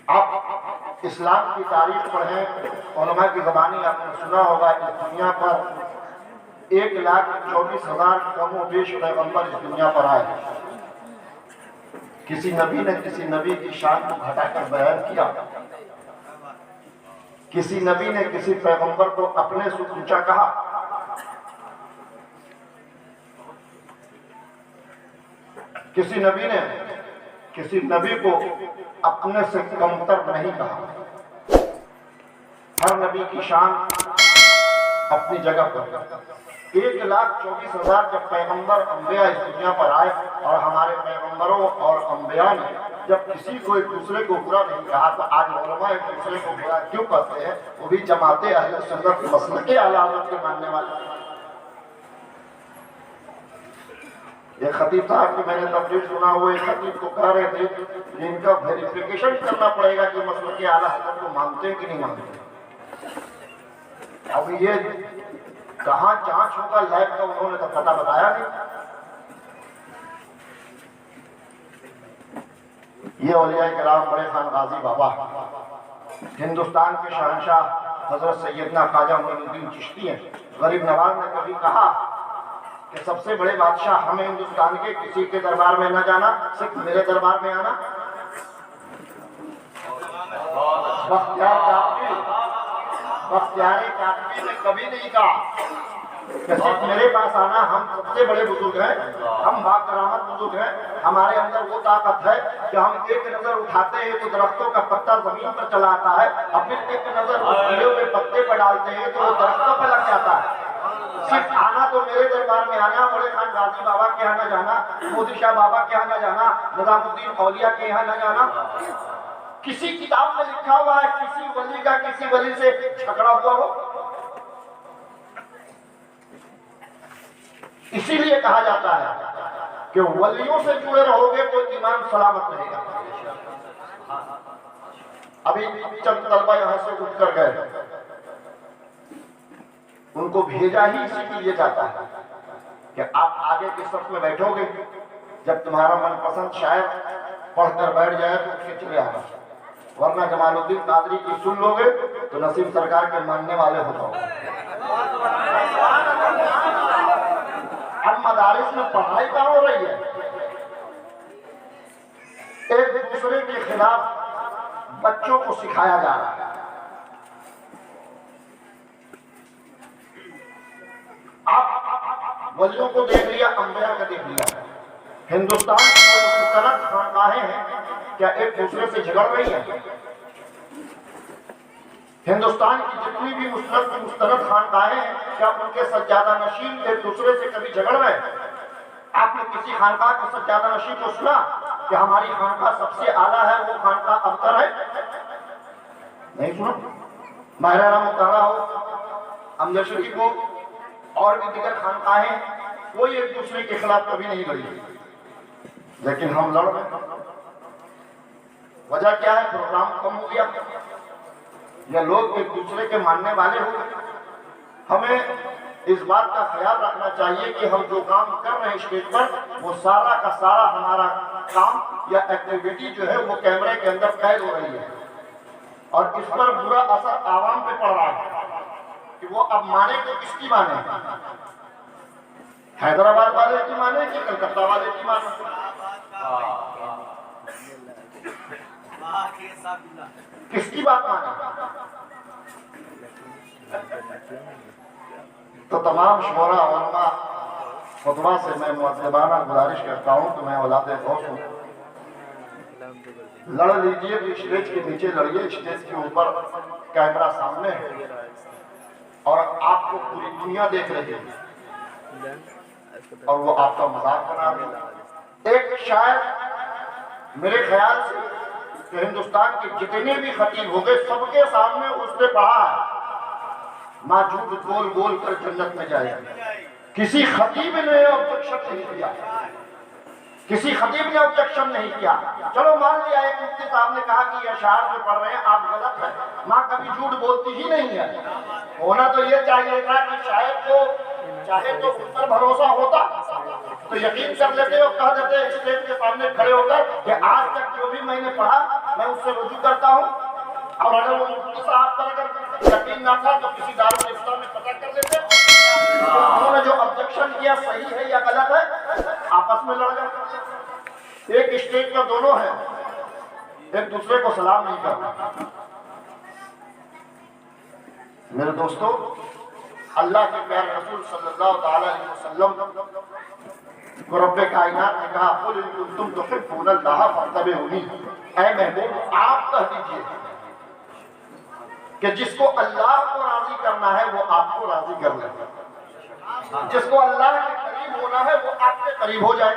آپ اسلام کی تاریخ پڑھیں، علماء کی زبانی آپ نے سنا ہوگا، اس دنیا پر 1,24,000 کم و بیش پیغمبر اس دنیا پر آئے۔ کسی نبی نے کسی نبی کی شان کو گھٹا کر بیان کیا؟ کسی نبی نے کسی پیغمبر کو اپنے سے اونچا کہا؟ کسی نبی نے کسی نبی کو اپنے سے کمتر نہیں کہا۔ ہر نبی کی شان اپنی جگہ پر۔ 1,24,000 جب پیغمبر انبیاء اس دنیا پر آئے، اور ہمارے پیغمبروں اور انبیاء نے جب کسی کو ایک دوسرے کو برا نہیں کہا، تو آج علماء ایک دوسرے کو برا کیوں کہتے ہیں؟ وہ بھی جماعت اہل سنت مسلک اعلی حضرت کے ماننے والے۔ ایک خطیب صاحب کی میں نے تقریر سنا، وہ ایک خطیب کو کہہ رہے تھے کہ ان کا ویریفیکیشن کرنا پڑے گا کہ مسلک اعلی حضرت کو مانتے ہیں کہ نہیں مانتے۔ اب یہ کہاں جانچ ہوگا لیب کا، انہوں نے تو پتہ بتایا نہیں۔ یہ اولیاء کرام بڑے خان غازی بابا، ہندوستان کے شہنشاہ حضرت سیدنا خواجہ معین الدین چشتی ہیں۔ غریب نواز نے کبھی کہا کہ سب سے بڑے بادشاہ ہمیں ہندوستان کے کسی کے دربار میں نہ جانا، صرف میرے دربار میں آنا۔ بختیار کاکڑی نے کبھی نہیں کہا کہ صرف میرے پاس آنا، ہم سب سے بڑے بزرگ ہیں، ہم با کرامت بزرگ ہیں، ہمارے اندر وہ طاقت ہے کہ ہم ایک نظر اٹھاتے ہیں تو درختوں کا پتا زمین پر چلا آتا ہے، اور پھر ایک نظر اس کیلوں کے پتے پر ڈالتے ہیں تو وہ درختوں پر لگ جاتا ہے۔ صرف آنا تو میرے دربار میں آنا، بڑے خان غازی بابا کے یہاں نہ جانا، مودی شاہ بابا کے یہاں نہ جانا، نظام الدین اولیاء کے یہاں نہ جانا۔ کسی کتاب میں لکھا ہوا ہے کسی ولی کا کسی ولی سے جھگڑا ہوا ہو؟ اسی لیے کہا جاتا ہے کہ ولیوں سے جڑے رہو گے تو ایمان سلامت رہے گا۔ ابھی چند طلبہ یہاں سے اٹھ کر گئے، ان کو بھیجا ہی اسی کے لیے جاتا ہے کہ آپ آگے کی صف میں بیٹھو گے، جب تمہارا من پسند شاعر پڑھ کر بیٹھ جائے تو اٹھ کے چلے آنا، ورنہ جمال الدین قادری کی سن لو گے تو نسیم سرکار کے ماننے والے ہو جاؤ گے۔ اب مدارس میں پڑھائی کہاں ہو رہی ہے؟ ایک دوسرے کے خلاف بچوں کو سکھایا جا رہا ہے۔ آپ ولیوں کو دیکھ لیا، انبیاء کا دیکھ لیا، ہندوستان کی جو مستند خانقاہیں ہیں کیا ایک دوسرے سے جھگڑ رہی ہیں؟ ہندوستان کی جتنی بھی مستند خانقاہیں ہیں کیا ان کے سجادہ نشین ایک دوسرے سے کبھی جھگڑ رہے ہیں؟ آپ نے کسی خانقاہ کے سجادہ نشین کو سنا کہ ہماری خانقاہ سب سے اعلیٰ ہے، وہ خانقاہ ابتر ہے؟ نہیں سنا۔ ماہرہ مطالعہ ہو، امجد شریف ہو، اور بھی دیگر خانقاہیں، کوئی ایک دوسرے کے خلاف کبھی نہیں لڑی، لیکن ہم لڑ رہے۔ وجہ کیا ہے؟ پروگرام کم ہو گیا یا لوگ ایک دوسرے کے ماننے والے ہو گئے؟ ہمیں اس بات کا خیال رکھنا چاہیے کہ ہم جو کام کر رہے ہیں اسٹیج پر، وہ سارا کا سارا ہمارا کام یا ایکٹیویٹی جو ہے وہ کیمرے کے اندر قید ہو رہی ہے، اور اس پر برا اثر عوام پہ پڑ رہا ہے کہ وہ اب مانے تو کس کی مانے؟ حیدرآباد والے کی مانے کہ کلکتہ والے کی مانے؟ کس کی بات مانے؟ تو تمام شعراء علماء خطبہ سے میں مؤدبانہ گزارش کرتا ہوں کہ میں اولاد غوث ہوں، لڑ لیجئے تو اسٹیج کے نیچے لڑیے، اسٹیج کے اوپر کیمرہ سامنے ہے اور آپ کو پوری دنیا دیکھ رہی ہے اور وہ آپ کا مذاق بنا رہی ہے۔ ایک شاعر میرے خیال سے کہ ہندوستان کے جتنے بھی خطیب ہو گئے سب کے سامنے اس نے پڑھا ہے، ماں جھوٹ بول بول کر جنت میں جائے۔ کسی خطیب نے آبجیکشن نہیں کیا، کسی خطیب نے آبجیکشن نہیں کیا۔ چلو مان لیا ایک مفتی صاحب نے کہا کہ یہ اشعار جو پڑھ رہے ہیں آپ غلط ہیں، ماں کبھی جھوٹ بولتی ہی نہیں ہے۔ ہونا تو یہ چاہیے تھا کہ شاید کو چاہے تو اس پر بھروسہ ہوتا تو یقین کر لیتے اور کہہ دیتے اسٹیج کے سامنے کھڑے ہو کر کہ آج تک جو بھی میں نے پڑھا میں اس سے رجوع کرتا ہوں، اور اگر وہ مفتی صاحب پر اگر یقین نہ تھا تو کسی دارالفتہ میں پتہ کر لیتے، انہوں نے جو آبجیکشن کیا صحیح ہے یا غلط ہے، آپس میں لڑ گئے، ایک اسٹیج پر دونوں ہیں، ایک دوسرے کو سلام نہیں کرتے۔ میرے دوستو، اللہ کے پیارے رسول صلی اللہ تعالی علیہ وسلم کو رب کائنات نے کہا قل ان کنتم تحبون اللہ فاتبعونی، اے محبوب آپ کہہ دیجئے کہ جس کو اللہ کو راضی کرنا ہے وہ آپ کو راضی کر لے، جس کو اللہ کے قریب ہونا ہے وہ آپ کے قریب ہو جائے۔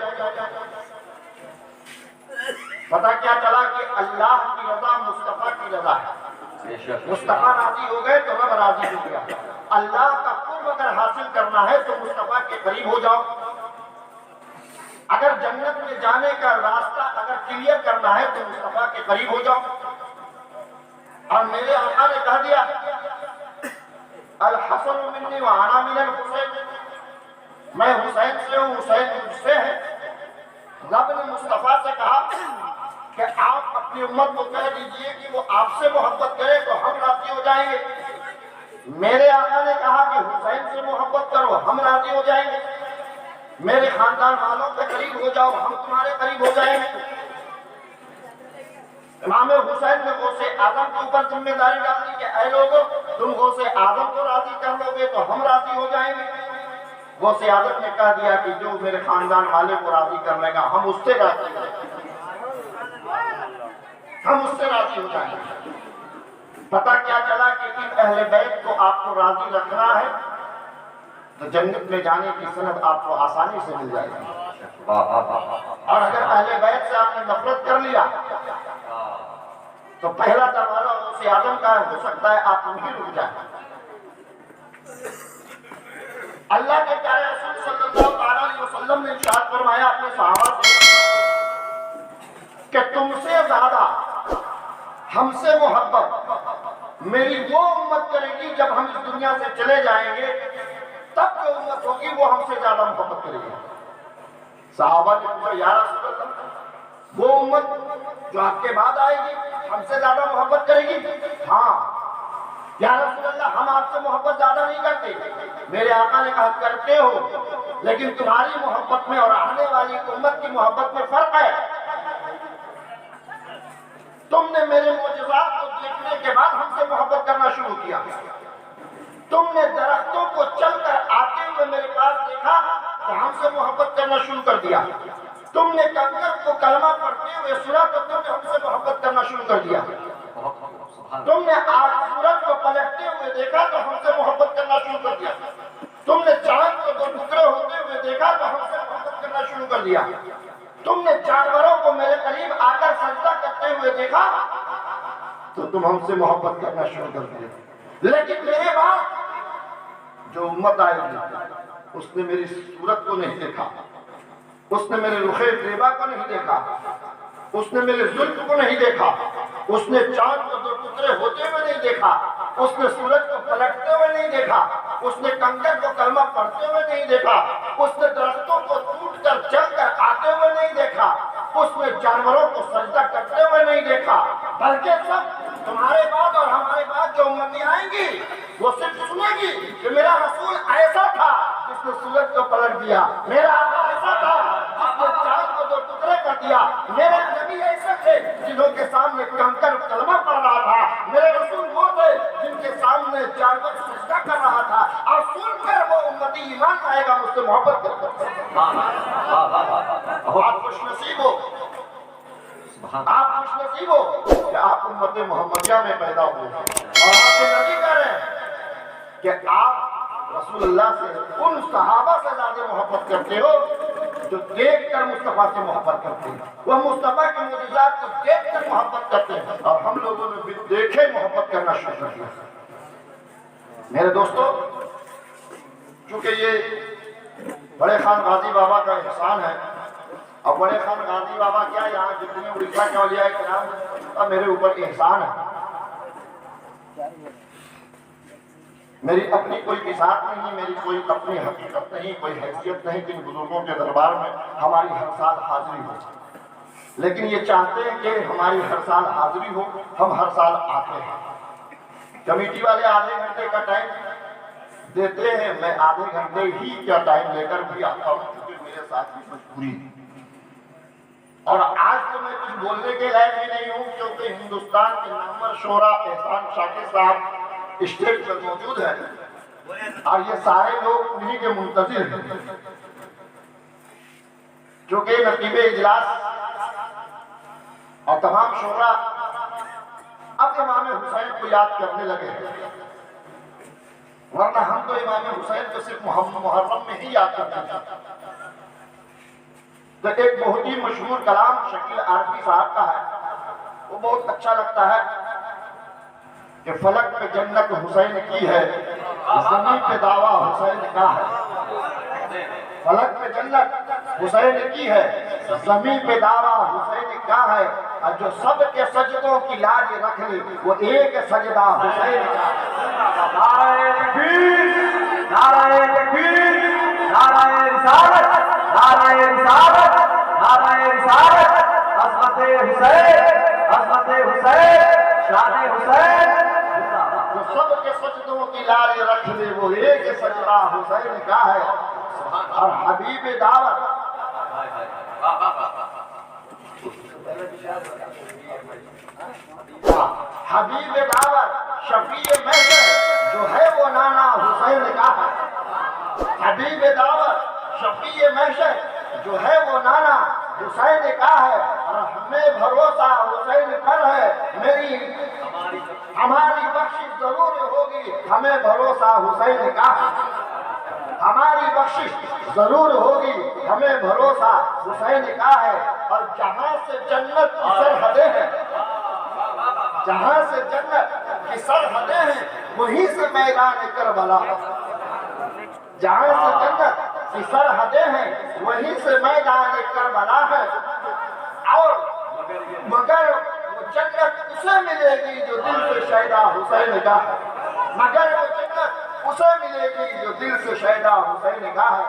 پتہ کیا چلا کہ اللہ کی رضا مصطفیٰ کی رضا ہے، مصطفیٰ راضی ہو گئے تو رب راضی ہو گیا۔ اللہ کا قرب اگر حاصل کرنا ہے تو مصطفیٰ کے قریب ہو جاؤ، اگر جنت میں جانے کا راستہ اگر کلیئر کرنا ہے تو مصطفیٰ کے قریب ہو جاؤ۔ اور میرے آقا نے کہہ دیا الحسن منی وانا من الحسین، میں حسین سے ہوں، حسین مجھ سے ہے۔ رب نے مصطفیٰ سے کہا کہ آپ اپنی امت کو کہہ دیجئے کہ وہ آپ سے محبت کرے تو ہم راضی ہو جائیں گے۔ میرے آقا نے کہا کہ حسین سے محبت کرو ہم راضی ہو جائیں گے، میرے خاندان والوں کے قریب ہو جاؤ ہم تمہارے قریب ہو جائیں گے۔ امام حسین نے غوث اعظم کے اوپر ذمہ داری ڈال دی کہ اے لوگوں تم غوث اعظم کو راضی کر لو گے تو ہم راضی ہو جائیں گے۔ غوث اعظم نے کہہ دیا کہ جو میرے خاندان والے کو راضی کر لے گا ہم اس سے راضی ہو جائیں گے، ہم اس سے راضی ہو جائیں گے۔ پتہ کیا چلا کہ ان اہل بیت کو آپ کو راضی رکھنا ہے تو جنت میں جانے کی سند آپ کو آسانی سے مل جائے گی، اور اگر اہل بیت سے آپ نے نفرت کر لیا تو پہلا دروازہ غوث اعظم کا ہو سکتا ہے آپ وہیں رک جائیں۔ اللہ کے پیارے رسول صلی اللہ علیہ وسلم نے ارشاد فرمایا اپنے صحابہ سے کہ تم سے زیادہ ہم سے محبت میری وہ امت کرے گی جب ہم اس دنیا سے چلے جائیں گے، تب جو امت ہوگی وہ ہم سے زیادہ محبت کرے گی۔ صحابہ نے پوچھا یا رسول اللہ وہ امت جو آپ کے بعد آئے گی ہم سے زیادہ محبت کرے گی؟ ہاں یا رسول اللہ ہم آپ سے محبت زیادہ نہیں کرتے۔ میرے آقا نے کہا کرتے ہو لیکن تمہاری محبت میں اور آنے والی امت کی محبت میں فرق ہے۔ تم نے میرے معجزات کو دیکھنے کے بعد ہم سے محبت کرنا شروع کیا، تم نے درختوں کو چل کر آتے ہوئے میرے پاس دیکھا تو ہم سے محبت کرنا شروع کر دیا، تم نے کنکر کو کلمہ پڑھتے ہوئے سنا تو تم نے ہم سے محبت کرنا شروع کر دیا، تم نے آج سورج کو پلٹتے ہوئے دیکھا تو ہم سے محبت کرنا شروع کر دیا، تم نے چاند کو دو ٹکڑے ہوتے ہوئے دیکھا تو ہم سے محبت کرنا شروع کر دیا، تم نے جانوروں کو میرے قریب آ کر سجدہ کرتے ہوئے دیکھا تو تم ہم سے محبت کرنا شروع کر دیا۔ لیکن میرے بعد جو امت آئے گی اس نے میری صورت کو نہیں دیکھا، اس نے میرے رخ طیبہ کو نہیں دیکھا، اس نے میرے زلف کو نہیں دیکھا، اس نے چاند کو دو ٹکڑے ہوتے ہوئے نہیں دیکھا، اس نے سورج کو پلٹتے ہوئے نہیں دیکھا، اس نے کنکر کو کلمہ پڑھتے ہوئے نہیں دیکھا، اس نے درختوں کو ٹوٹ کر چل کر آتے ہوئے نہیں دیکھا، اس نے جانوروں کو سجدہ کرتے ہوئے نہیں دیکھا، بلکہ سب تمہارے بعد اور ہمارے بعد جو امتی آئیں گی وہ صرف سنے گی کہ میرا رسول ایسا تھا جس نے سورج کو پلٹ دیا، میرا آقا ایسا تھا جس نے چاند کو دو ٹکڑے کر دیا، میرے نبی ایسے تھے جنہوں کے سامنے کنکر کلمہ پڑھ رہا تھا، میرے رسول وہ تھے جن کے سامنے جانور سجدہ کر رہا تھا، اور سن کر وہ امتی ایمان لائے گا مجھ سے محبت کرتا۔ آپ خوش نصیب ہو، آپ خوش نصیب ہو کہ آپ امت محمدیہ میں پیدا ہوئے، اور آپ کے نبی کہہ رہے ہیں کہ آپ رسول اللہ سے ان صحابہ سے زیادہ محبت کرتے ہو جو دیکھ کر مصطفیٰ سے محبت کرتے ہیں، وہ مصطفیٰ کے معجزات کو دیکھ کر محبت کرتے ہیں، اور ہم لوگوں نے بھی دیکھے محبت کرنا شروع کر دیا۔ میرے دوستو، چونکہ یہ بڑے خان غازی بابا کا احسان ہے، اور بڑے خان غازی بابا کیا یہاں جتنے اڑیسہ کے اولیاء کرام کا میرے اوپر احسان ہے، میری اپنی کوئی بساط نہیں، میری کوئی اپنی حقیقت نہیں، کوئی حیثیت نہیں کہ ان بزرگوں کے دربار میں ہماری ہر سال حاضری ہو۔ لیکن یہ چاہتے ہیں کہ ہماری ہر سال حاضری ہو، ہم ہر سال آتے ہیں۔ کمیٹی والے آدھے گھنٹے کا ٹائم دیتے ہیں، میں آدھے گھنٹے ہی کا ٹائم لے کر بھی آتا ہوں کیونکہ میرے ساتھ بھی مجبوری ہے۔ اور آج تو میں کچھ بولنے کے لائق بھی نہیں ہوں کیونکہ ہندوستان کے نامور شعرا احسان شاکر صاحب اسٹیج پر موجود ہیں اور یہ سارے لوگ انہی کے منتظر ہیں، چونکہ نقیب اجلاس اور تمام شعرا اب امام حسین کو یاد کرنے لگے ہیں، ورنہ ہم تو امام حسین کو صرف محرم میں ہی یاد کرتے ہیں۔ تو ایک بہت ہی مشہور کلام شکیل عارفی صاحب کا ہے، وہ بہت اچھا لگتا ہے کہ فلک پہ جنت حسین کی ہے، زمین پہ دعویٰ حسین کا ہے۔ فلک پہ جنت حسین کی ہے، زمین پہ دعویٰ حسین کا ہے، اور جو سب کے سجدوں کی لاج رکھ لے وہ ایک سجدہ حسین کا ہے۔ نعرہ تکبیر، نعرہ تکبیر، نعرہ رسالت، نعرہ رسالت، نعرہ رسالت، عظمت حسین، عظمت حسین، شان حسین۔ جو سب کے سجدوں کی لاج رکھ لے وہ ایک سجدہ حسین کا ہے، اور حبیب دعوت حبیب دعوت شفیع محشر جو ہے وہ نانا حسین کا ہے۔ حبیب دعوت شفیع محشر جو ہے وہ نانا حسین کا ہے، اور ہمیں بھروسہ حسین پر ہے، ہماری بخشش ضرور ہوگی، ہمیں بھروسہ حسین کا ہے۔ ہماری بخشش ضرور ہوگی، ہمیں بھروسہ حسین کا ہے، اور جہاں سے جنت کی سرحدیں ہیں، جہاں سے جنت کی سرحدیں ہیں وہیں سے میدان کربلا ہے۔ جہاں سے جنت کی سرحدیں ہیں وہیں سے میدان کربلا ہے، اور مگر وہ جنت اسے ملے گی جو دل سے شیدا حسین کا ہے، مگر وہ جنت اسے ملے گی جو دل سے شیدا حسین کا ہے۔